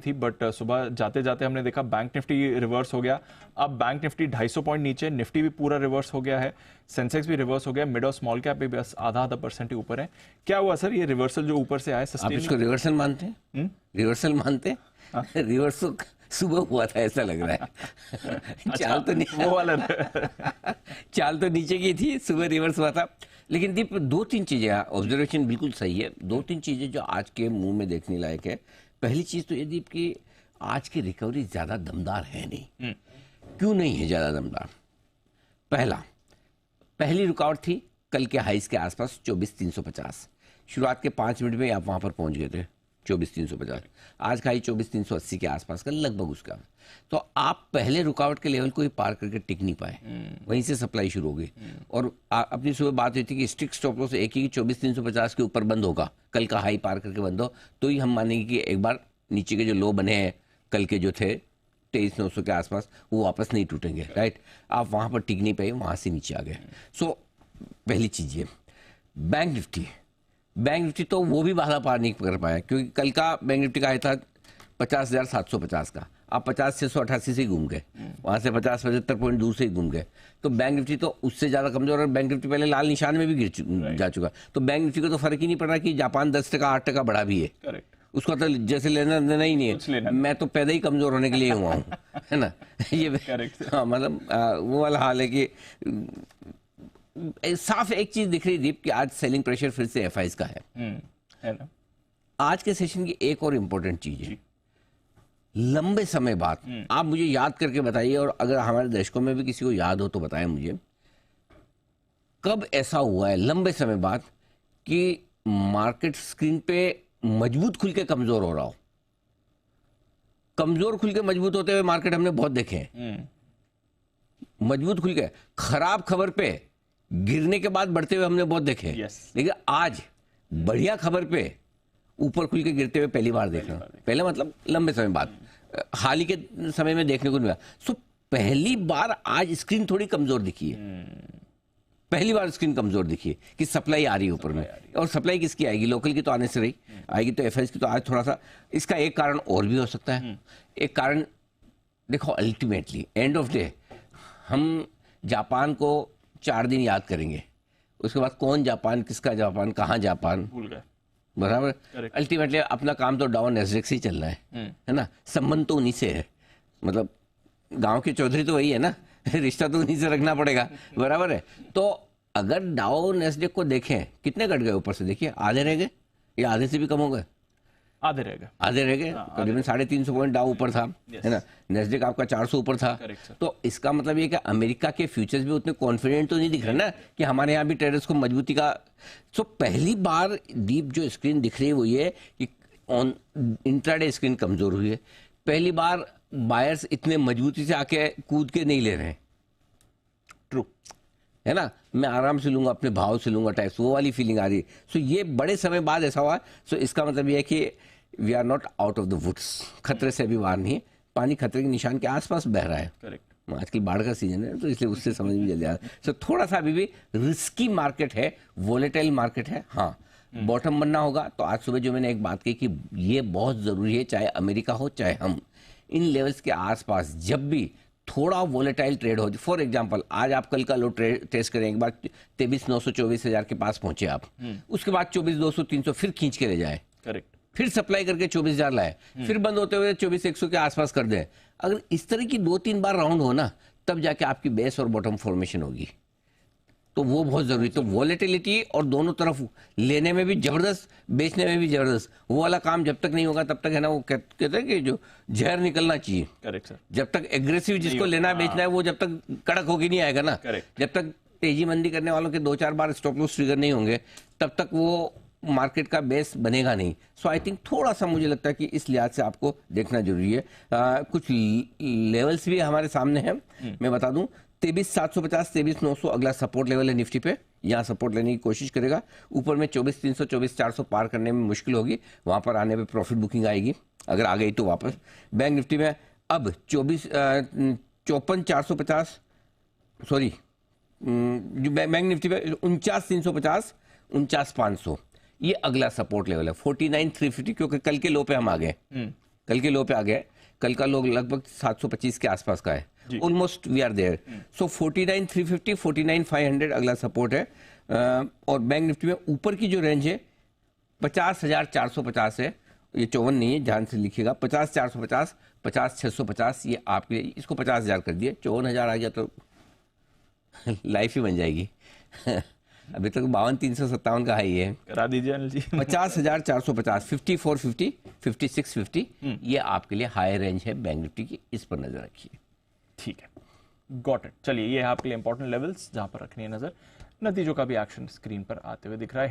थी, बट सुबह जाते जाते हमने देखा बैंक निफ्टी रिवर्स हो गया। अब बैंक निफ्टी 250 पॉइंट नीचे, निफ्टी भी पूरा रिवर्स हो गया है, सेंसेक्स भी रिवर्स हो गया, मिड और स्मॉल कैप भी बस आधा परसेंट ही ऊपर है। क्या हुआ सर, ये रिवर्सल जो ऊपर से आया आप इसको रिवर्सल मानते हैं? रिवर्सल मानते हैं? रिवर्सल सुबह हुआ था ऐसा लग रहा है। चाल तो नहीं, वो वाला चाल तो नीचे की थी, सुबह रिवर्स हुआ था। लेकिन दीप, दो तीन चीजें, ऑब्जर्वेशन बिल्कुल सही है, दो तीन चीजें जो आज के मुंह में देखने लायक है। पहली चीज तो ये दीप कि आज की रिकवरी ज्यादा दमदार है नहीं। क्यों नहीं है ज्यादा दमदार? पहली रुकावट थी कल के हाइस के आसपास 24,350। शुरुआत के 5 मिनट में आप वहां पर पहुंच गए थे 24,350। आज का हाई 24,380 के आसपास का, लगभग उसका। तो आप पहले रुकावट के लेवल को ही पार करके टिक नहीं पाए, वहीं से सप्लाई शुरू हो गई। और अपनी सुबह बात हुई थी कि स्ट्रिक्ट स्टॉप लॉस एक ही 24,350 के ऊपर बंद होगा, कल का हाई पार करके बंद हो तो ही हम मानेंगे कि एक बार नीचे के जो लो बने हैं कल के जो थे 23,900 के आसपास, वो वापस नहीं टूटेंगे। राइट, आप वहां पर टिक नहीं पाए, वहां से नीचे आ गए। सो पहली चीज ये। बैंक निफ्टी तो वो भी बाधा पार नहीं कर पाया, क्योंकि कल का बैंक निफ्टी का आया था 50,750 का, आप 50,688 से ही घूम गए, वहां से 50-75 पॉइंट दूर से ही घूम गए। तो बैंक निफ्टी तो उससे ज्यादा कमजोर, और बैंक निफ्टी पहले लाल निशान में भी जा चुका। तो बैंक निफ्टी को तो फर्क ही नहीं पड़ रहा कि जापान 10%, 8% बढ़ा भी है। करेक्ट, उसको तो जैसे लेना देना ही नहीं है। मैं तो पैदा ही कमजोर होने के लिए हुआ हूँ, है ना। ये हाँ, मतलब वो वाला हाल है कि साफ एक चीज दिख रही दीप कि आज सेलिंग प्रेशर फिर से एफआईज का है ना। आज के सेशन की एक और इम्पोर्टेंट चीज है, लंबे समय बाद आप मुझे याद करके बताइए, और अगर हमारे दर्शकों में भी किसी को याद हो तो बताएं मुझे, कब ऐसा हुआ है लंबे समय बाद कि मार्केट स्क्रीन पे मजबूत खुल के कमजोर हो रहा हो। कमजोर खुल के मजबूत होते हुए मार्केट हमने बहुत देखे हैं, मजबूत खुल के खराब खबर पे गिरने के बाद बढ़ते हुए हमने बहुत देखे। लेकिन आज बढ़िया खबर पे ऊपर खुल के गिरते हुए पहली बार देख रहे हैं। पहले मतलब लंबे समय बाद, हाल ही के समय में देखने को नहीं मिला। सो पहली बार आज स्क्रीन थोड़ी कमजोर दिखी है, पहली बार स्क्रीन कमजोर दिखी है कि सप्लाई आ रही है ऊपर में। और सप्लाई किसकी आएगी? लोकल की तो आने से रही, आएगी तो एफआईज की तो आज थोड़ा सा। इसका एक कारण और भी हो सकता है। एक कारण देखो, अल्टीमेटली एंड ऑफ डे हम जापान को 4 दिन याद करेंगे, उसके बाद कौन जापान, किसका जापान, कहाँ जापान भूल गए, बराबर। अल्टीमेटली अपना काम तो डाउन नैस्डैक से ही चल रहा है ना। संबंध तो उन्हीं से है, मतलब गांव के चौधरी तो वही है ना, रिश्ता तो उन्हीं से रखना पड़ेगा, बराबर है। तो अगर डाउ नैस्डैक को देखें, कितने घट गए ऊपर से? देखिए, आधे रह गए या आधे से भी कम हो गए? आधे रह गए, करीबन 350 पॉइंट डाउ ऊपर था, है ना। नैस्डैक आपका 400 ऊपर था। तो इसका मतलब ये कि अमेरिका के फ्यूचर्स भी उतने कॉन्फिडेंट तो नहीं दिख रहे ना कि हमारे यहाँ भी ट्रेडर्स को मजबूती का। सो पहली बार डीप जो स्क्रीन दिख रही है वो ये कि ऑन इंट्राडे स्क्रीन कमजोर हुई है। पहली बार बायर्स इतने मजबूती से आके कूद के नहीं ले रहे हैं। ट्रू है ना, मैं आराम से लूंगा, अपने भाव से लूंगा टैक्स, वो वाली फीलिंग आ रही है। सो ये बड़े समय बाद ऐसा हुआ। सो इसका मतलब ये है कि we are not out of the woods, खतरे से अभी बाहर नहीं है, पानी खतरे के निशान के आसपास बह रहा है। करेक्ट, आजकल बाढ़ का सीजन है तो इसलिए उससे समझ में जल्दी आ रहा है। सो थोड़ा सा अभी भी रिस्की मार्केट है, वोलेटाइल मार्केट है। हाँ, बॉटम बनना होगा। तो आज सुबह जो मैंने एक बात कही कि ये बहुत जरूरी है, चाहे अमेरिका हो चाहे हम, इन लेवल्स के आसपास जब भी थोड़ा वोलेटाइल ट्रेड हो। फॉर एग्जांपल, आज आप कल का लो टेस्ट करें, एक बार 23,900 24,000 के पास पहुंचे आप, उसके बाद 24,200 300 फिर खींच के ले जाए, करेक्ट, फिर सप्लाई करके 24,000 लाए, फिर बंद होते हुए 24,100 के आसपास कर दे। अगर इस तरह की 2-3 बार राउंड हो ना, तब जाके आपकी बेस और बॉटम फॉर्मेशन होगी। तो वो बहुत जरूरी। तो वॉलेटिलिटी और दोनों तरफ लेने में भी जबरदस्त, बेचने में भी जबरदस्त, वो वाला काम जब तक नहीं होगा तब तक, है ना, वो कहते हैं कि जो जहर निकलना चाहिए। Correct sir. जब तक एग्रेसिव जिसको लेना है बेचना है, वो जब तक कड़क होगी नहीं आएगा ना। जब तक तेजी मंदी करने वालों के 2-4 बार स्टॉप लॉस ट्रिगर नहीं होंगे, तब तक वो मार्केट का बेस बनेगा नहीं। सो आई थिंक थोड़ा सा मुझे लगता है कि इस लिहाज से आपको देखना जरूरी है। कुछ लेवल्स भी हमारे सामने हैं, मैं बता दूं। 23,750 23,900 अगला सपोर्ट लेवल है निफ्टी पे, यहाँ सपोर्ट लेने की कोशिश करेगा। ऊपर में 24,300 24,400 पार करने में मुश्किल होगी, वहां पर आने पे प्रॉफिट बुकिंग आएगी, अगर आ गई तो वापस। बैंक निफ्टी में अब 54,450, सॉरी, बैंक निफ्टी पे 49,350 49,500, ये अगला सपोर्ट लेवल है। 49,350, क्योंकि कल के लो पे हम आ गए, कल के लो पे आ गए, कल का लो लगभग 725 के आसपास का है, ऑलमोस्ट वी आर देयर। सो 49,350, 49,500 अगला सपोर्ट है। और बैंक निफ्टी में ऊपर की जो रेंज है 50,450 है, ये 54 नहीं है, ध्यान से लिखिएगा, 50,450, 50,650, ये आपके लिए, इसको 50,000 कर दिए, 54,000 आ गया तो लाइफ ही बन जाएगी। अभी तक 52,357 का हाई है, करा दीजिए अनिल जी। 50,450, 5450, 5650, ये आपके लिए हाई रेंज है बैंक निफ्टी की, इस पर नजर रखिए। ठीक है, गॉट इट। चलिए, ये है आपके लिए इंपॉर्टेंट लेवल्स जहां पर रखनी है नजर। नतीजों का भी एक्शन स्क्रीन पर आते हुए दिख रहा है।